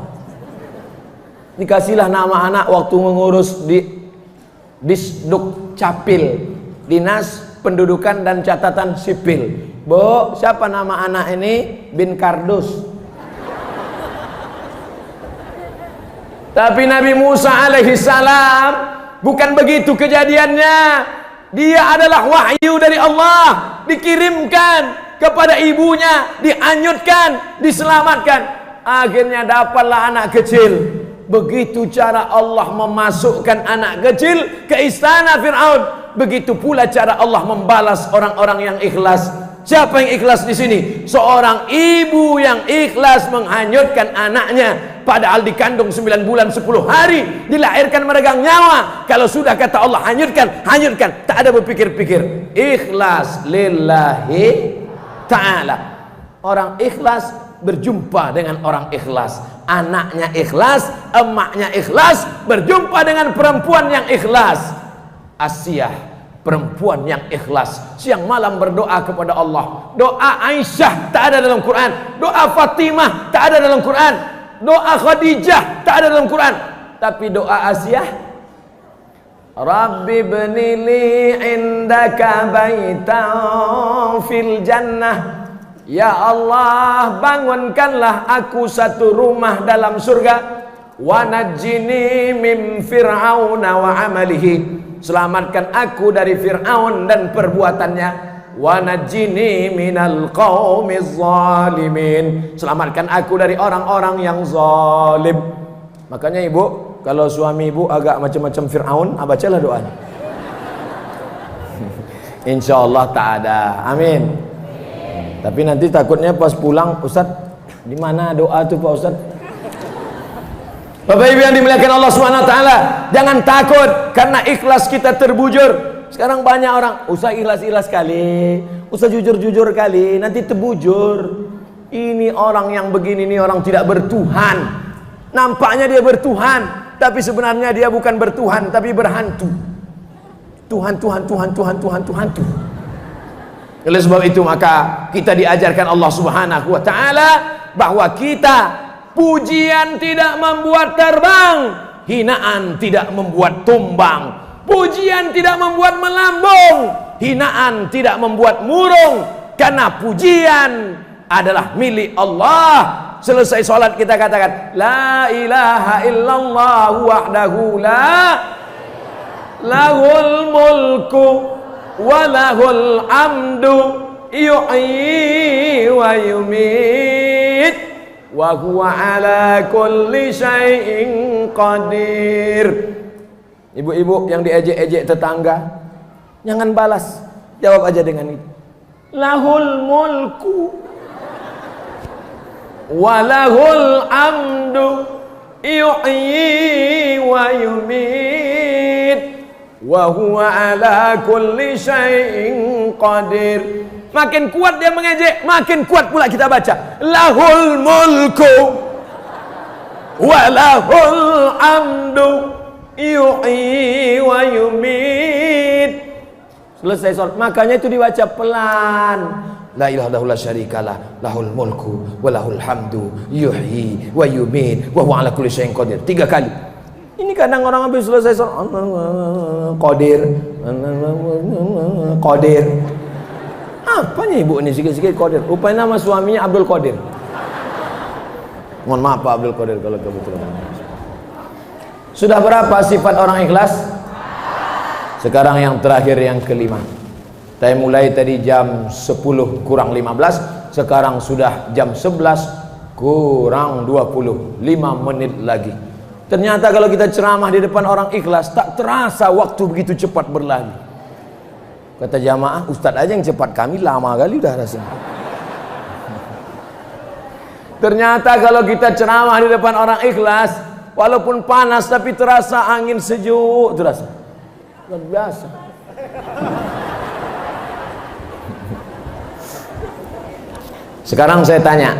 Dikasihlah nama anak waktu mengurus di Disduk Capil, Dinas Pendudukan dan Catatan Sipil. Bu, siapa nama anak ini? Bin Kardus. Tapi Nabi Musa alaihi salam bukan begitu kejadiannya. Dia adalah wahyu dari Allah, dikirimkan kepada ibunya, dianyutkan, diselamatkan. Akhirnya dapatlah anak kecil. Begitu cara Allah memasukkan anak kecil ke istana Fir'aun. Begitu pula cara Allah membalas orang-orang yang ikhlas. Siapa yang ikhlas di sini? Seorang ibu yang ikhlas menghanyutkan anaknya, padahal dikandung 9 bulan 10 hari, dilahirkan meregang nyawa. Kalau sudah kata Allah hanyutkan, hanyutkan, tak ada berpikir-pikir. Ikhlas lillahi ta'ala. Orang ikhlas berjumpa dengan orang ikhlas. Anaknya ikhlas, emaknya ikhlas, berjumpa dengan perempuan yang ikhlas. Asiyah, perempuan yang ikhlas, siang malam berdoa kepada Allah. Doa Aisyah tak ada dalam Quran, doa Fatimah tak ada dalam Quran, doa Khadijah tak ada dalam Quran. Tapi doa Asiyah, Rabbi bnili indaka baitan fil jannah. Ya Allah, bangunkanlah aku satu rumah dalam surga. Wa najjini min fir'auna wa amalihi. Selamatkan aku dari Fir'aun dan perbuatannya. Wa najjini minal qaumiz zalimin. Selamatkan aku dari orang-orang yang zalim. Makanya ibu, kalau suami ibu agak macam-macam Fir'aun, bacalah doanya. Insyaallah tak ada. Amin. Tapi nanti takutnya pas pulang, Ustaz, di mana doa tuh Pak Ustaz? Bapak Ibu yang dimuliakan Allah Subhanahu wa taala, jangan takut karena ikhlas kita terbujur. Sekarang banyak orang, Ustaz ikhlas-ikhlas kali, Ustaz jujur-jujur kali, nanti terbujur. Ini orang yang begini nih orang tidak bertuhan. Nampaknya dia bertuhan, tapi sebenarnya dia bukan bertuhan, tapi berhantu. Tuhan. Oleh sebab itu maka kita diajarkan Allah Subhanahu wa taala bahwa kita, pujian tidak membuat terbang, hinaan tidak membuat tumbang. Pujian tidak membuat melambung, hinaan tidak membuat murung. Karena pujian adalah milik Allah. Selesai sholat kita katakan la ilaha illallah wahdahu la lahul mulku walahul amdu yuhyi wa yumit wa huwa ala kulli syai'in qadir. Ibu-ibu yang diejek-ejek tetangga, jangan balas, jawab aja dengan itu. Lahul mulku walahul amdu yuhyi wa yumit wa huwa ala kulli syai'in qadir. Makin kuat dia mengejek, makin kuat pula kita baca lahul mulku wa lahul amdu yuhyi wa yumit. Selesai sholat, makanya itu dibaca pelan. La ilaha illallah syarikalah, lahul mulku wa lahul hamdu yuhyi wa yumit wa huwa ala kulli syai'in qadir. 3 kali. Ini kadang orang habis selesai sholat Qadir, Qadir. Apanya ibu ini sikit-sikit Qadir? Rupanya nama suaminya Abdul Qadir. Mohon maaf Pak Abdul Qadir kalau kebetulan. Sudah berapa sifat orang ikhlas? Sekarang yang terakhir, yang kelima. Saya mulai tadi jam 10 kurang 15, sekarang sudah jam 11 kurang 20, 5 menit lagi. Ternyata kalau kita ceramah di depan orang ikhlas, tak terasa waktu begitu cepat berlalu. Kata jamaah, Ustadz aja yang cepat, kami lama kali udah rasanya. Ternyata kalau kita ceramah di depan orang ikhlas, walaupun panas tapi terasa angin sejuk, terasa luar biasa. Sekarang saya tanya,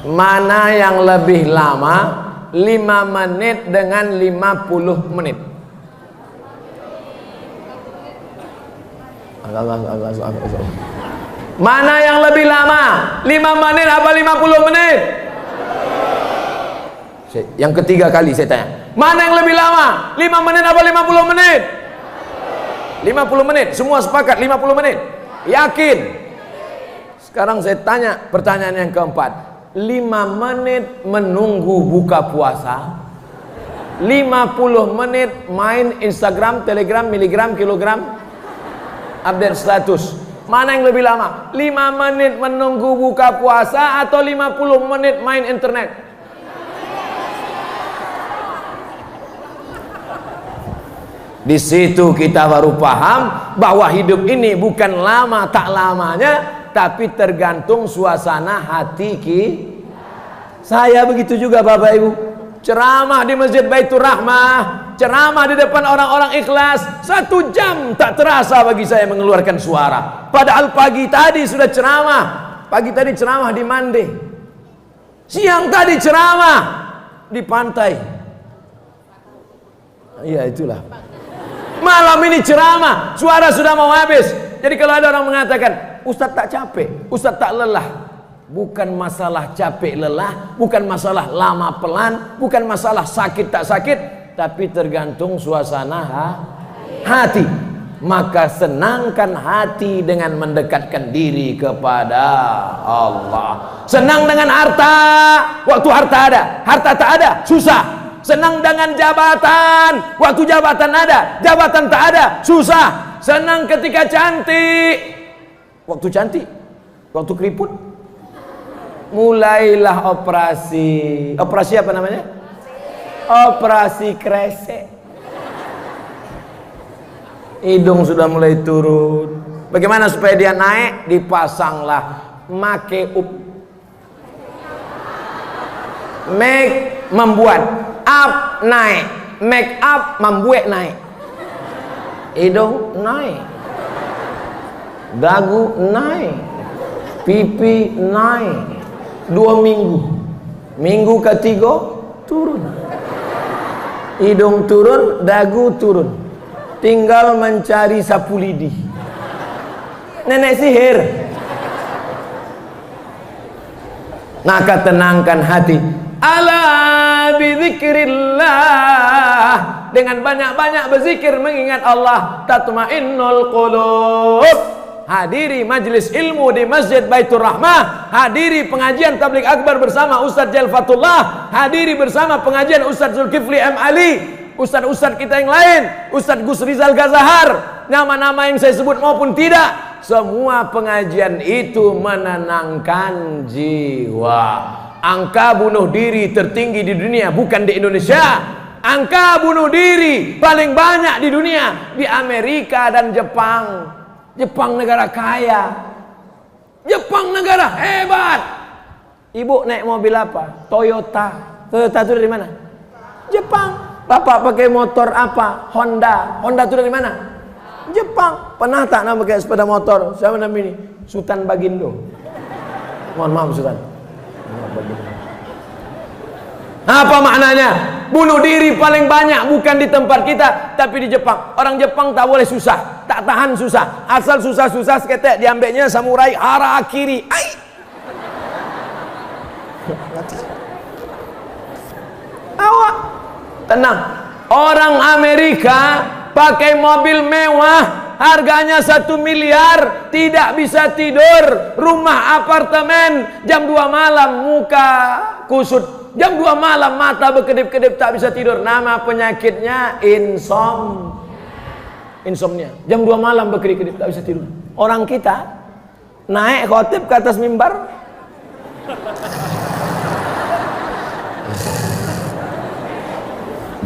mana yang lebih lama 5 menit dengan 50 menit? Mana yang lebih lama 5 menit apa 50 menit? Yang ketiga kali saya tanya, mana yang lebih lama 5 menit apa 50 menit? 50 menit, semua sepakat 50 menit. Yakin? Sekarang saya tanya pertanyaan yang keempat, 5 menit menunggu buka puasa, 50 menit main Instagram, Telegram, miligram, kilogram, update status. Mana yang lebih lama? 5 menit menunggu buka puasa atau 50 menit main internet? Di situ kita baru paham bahwa hidup ini bukan lama tak lamanya, tapi tergantung suasana hati kita. Saya begitu juga Bapak Ibu. Ceramah di Masjid Baitur Rahmah, ceramah di depan orang-orang ikhlas, 1 jam tak terasa bagi saya mengeluarkan suara. Padahal pagi tadi sudah ceramah. Pagi tadi ceramah di Mande. Siang tadi ceramah di pantai. Iya itulah. Malam ini ceramah, suara sudah mau habis. Jadi kalau ada orang mengatakan, Ustadz tak capek, Ustadz tak lelah, bukan masalah capek lelah, bukan masalah lama pelan, bukan masalah sakit tak sakit, tapi tergantung suasana hati. Maka senangkan hati dengan mendekatkan diri kepada Allah. Senang dengan harta, waktu harta ada, harta tak ada, susah. Senang dengan jabatan, waktu jabatan ada, jabatan tak ada, susah. Senang ketika cantik, waktu cantik, waktu keriput, mulailah operasi. Operasi apa namanya? Operasi kresek. Hidung sudah mulai turun. Bagaimana supaya dia naik? Dipasanglah make up. Make membuat, up naik, make up membuat naik. Hidung naik, dagu naik, pipi naik. 2 minggu, minggu ketiga turun, hidung turun, dagu turun, tinggal mencari sapu lidi. Nenek sihir. Maka tenangkan hati. Ala bizikrillah, dengan banyak-banyak berzikir mengingat Allah, tatmainnul qulub. Hadiri majlis ilmu di Masjid Baitur Rahmah, hadiri pengajian tabligh akbar bersama Ustadz Jalfatullah, hadiri bersama pengajian Ustadz Zulkifli M. Ali, Ustadz-ustadz kita yang lain, Ustadz Gus Rizal Gazahar, nama-nama yang saya sebut maupun tidak, semua pengajian itu menenangkan jiwa. Angka bunuh diri tertinggi di dunia bukan di Indonesia. Angka bunuh diri paling banyak di dunia di Amerika dan Jepang. Jepang negara kaya, Jepang negara hebat. Ibu naik mobil apa? Toyota. Toyota itu dari mana? Jepang. Bapak pakai motor apa? Honda. Honda itu dari mana? Jepang. Pernah tak nak pakai sepeda motor? Siapa nama ini? Sultan Bagindo. Mohon maaf Sultan. Apa maknanya? Bunuh diri paling banyak bukan di tempat kita, tapi di Jepang. Orang Jepang tak boleh susah, tak tahan susah. Asal susah-susah seketek diambilnya samurai harakiri. Ai. Awak tenang. Orang Amerika pakai mobil mewah harganya 1 miliar, tidak bisa tidur, rumah apartemen, jam 2 malam muka kusut, jam 2 malam mata berkedip-kedip tak bisa tidur. Nama penyakitnya insomnia. Jam 2 malam berkedip-kedip tak bisa tidur. Orang kita naik khotib ke atas mimbar,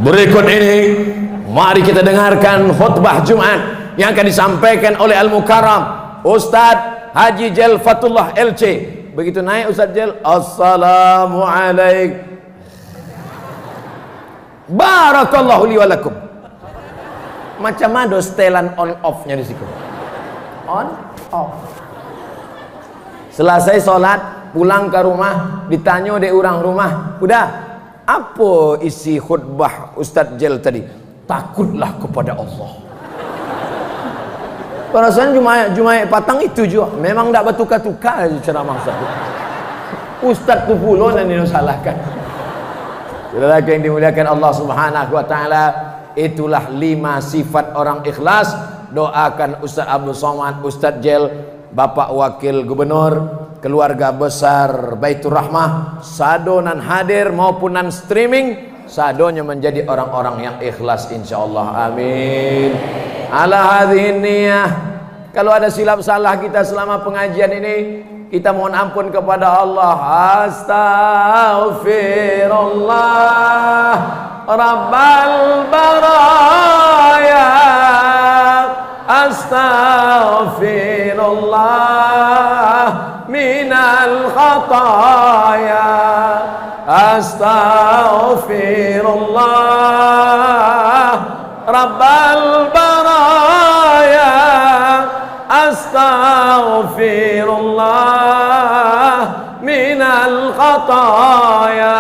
berikut ini mari kita dengarkan khutbah Jumat yang akan disampaikan oleh Al-Mukarram Ustadz Haji Jel Fatullah LC. Begitu naik Ustadz Jel, Assalamualaikum, barakallahu li walakum. Macam mana setelan on off nya di situ? On off. Selesai sholat, pulang ke rumah, ditanya oleh orang rumah, udah apa isi khutbah Ustadz Jel tadi? Takutlah kepada Allah. Perasaan Jumaat Patang itu juga memang tidak bertukar-tukar ceramah Ustadz tu pula yang disalahkan. Saudara yang dimuliakan Allah Subhanahu wa taala, itulah 5 sifat orang ikhlas. Doakan Ustadz Abdul Somad, Ustadz Jel, Bapak Wakil Gubernur, keluarga besar Baitur Rahmah, sado nan hadir maupun nan streaming, sadonya menjadi orang-orang yang ikhlas insyaallah. Amin. Ala hadhihi niyah. Kalau ada silap salah kita selama pengajian ini, kita mohon ampun kepada Allah. Astaghfirullah Rabbal baraya, astaghfirullah minal khataya, astaghfirullah Rabbal baraya, astaghfirullah minal khataya.